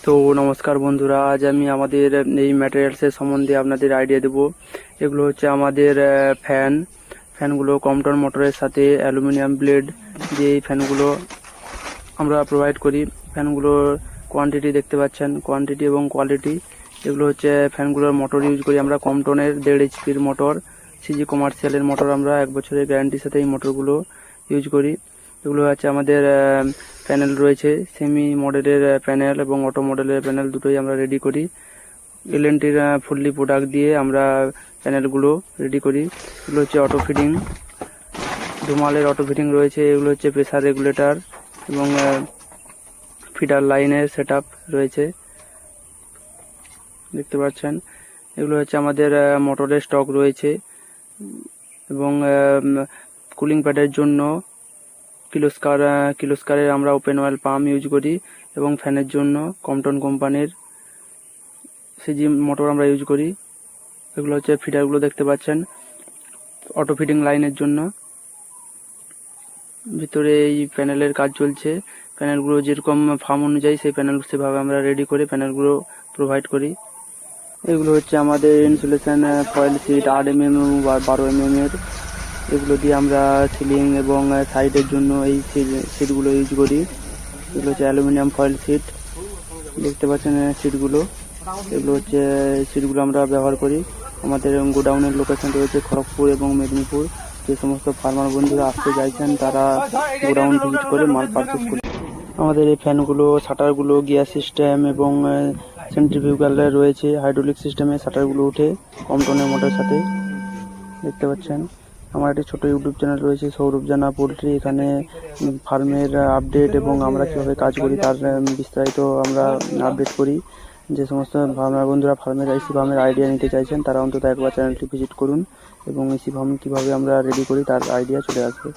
তো নমস্কার বন্ধুরা, আজ আমি আমাদের এই ম্যাটেরিয়ালসের সম্বন্ধে আপনাদের আইডিয়া দেব। এগুলো হচ্ছে আমাদের ফ্যানগুলো কম্পটন মোটরের সাথে অ্যালুমিনিয়াম ব্লেড দিয়ে এই ফ্যানগুলো আমরা প্রোভাইড করি। ফ্যানগুলোর কোয়ান্টিটি দেখতে পাচ্ছেন, কোয়ান্টিটি এবং কোয়ালিটি। এগুলো হচ্ছে ফ্যানগুলোর মোটর ইউজ করি আমরা কম্পটনের 1.5 HP মোটর, সিজি কমার্শিয়ালের মোটর। আমরা 1 বছরের গ্যারান্টির সাথে এই মোটরগুলো ইউজ করি। এগুলো হচ্ছে আমাদের প্যানেল রয়েছে, সেমি মডেলের প্যানেল এবং অটো মডেলের প্যানেল দুটোই আমরা রেডি করি। এলএনটির ফুললি প্রোডাক্ট দিয়ে আমরা প্যানেলগুলো রেডি করি। এগুলো হচ্ছে অটো ফিডিং, ধুমালের অটো ফিডিং রয়েছে। এগুলো হচ্ছে প্রেসার রেগুলেটর এবং ফিডার লাইনের সেটআপ রয়েছে, দেখতে পাচ্ছেন। এগুলো হচ্ছে আমাদের মোটরের স্টক রয়েছে এবং কুলিং প্যাডের জন্য কিলোস্কারের আমরা ওপেন অয়েল পাম্প ইউজ করি এবং ফ্যানের জন্য কম্পটন কোম্পানির সিজি মোটর আমরা ইউজ করি। এগুলো হচ্ছে ফিডারগুলো দেখতে পাচ্ছেন অটো ফিডিং লাইনের জন্য। ভিতরে এই প্যানেলের কাজ চলছে। প্যানেলগুলো যেরকম ফার্ম অনুযায়ী সেই প্যানেল সেভাবে আমরা রেডি করে প্যানেলগুলো প্রোভাইড করি। এগুলো হচ্ছে আমাদের ইনসুলেশন ফয়েল সিট 8 mm বা 12 mm এর। এগুলো দিয়ে আমরা সিলিং এবং সাইডের জন্য এই সিটগুলো ইউজ করি। এগুলো হচ্ছে অ্যালুমিনিয়াম ফয়েল সিট, দেখতে পাচ্ছেন সিটগুলো। এগুলো হচ্ছে সিটগুলো আমরা ব্যবহার করি। আমাদের গোডাউনের লোকেশন রয়েছে খড়গপুর এবং মেদিনীপুর। যে সমস্ত ফার্মার বন্ধুরা আসতে চাইছেন তারা গোডাউন ভিজিট করে মাল পারচেস করে। আমাদের এই ফ্যানগুলো শাটারগুলো গিয়ার সিস্টেম এবং সেন্ট্রিফিউগাল রয়েছে। হাইড্রোলিক সিস্টেমে শাটারগুলো উঠে কম্পটনের মোটরের সাথে, দেখতে পাচ্ছেন। আমার একটি ছোট ইউটিউব চ্যানেল রয়েছে, সৌরভ জানা পোলট্রি। এখানে ফার্মের আপডেট এবং আমরা কীভাবে কাজ করি তার বিস্তারিত আমরা আপডেট করি। যে সমস্ত ফার্মার বন্ধুরা এসি ফার্মের আইডিয়া নিতে চাইছেন তারা অন্তত একবার চ্যানেলটি ভিজিট করুন এবং এসি ফার্ম কীভাবে আমরা রেডি করি তার আইডিয়া চলে আসবে।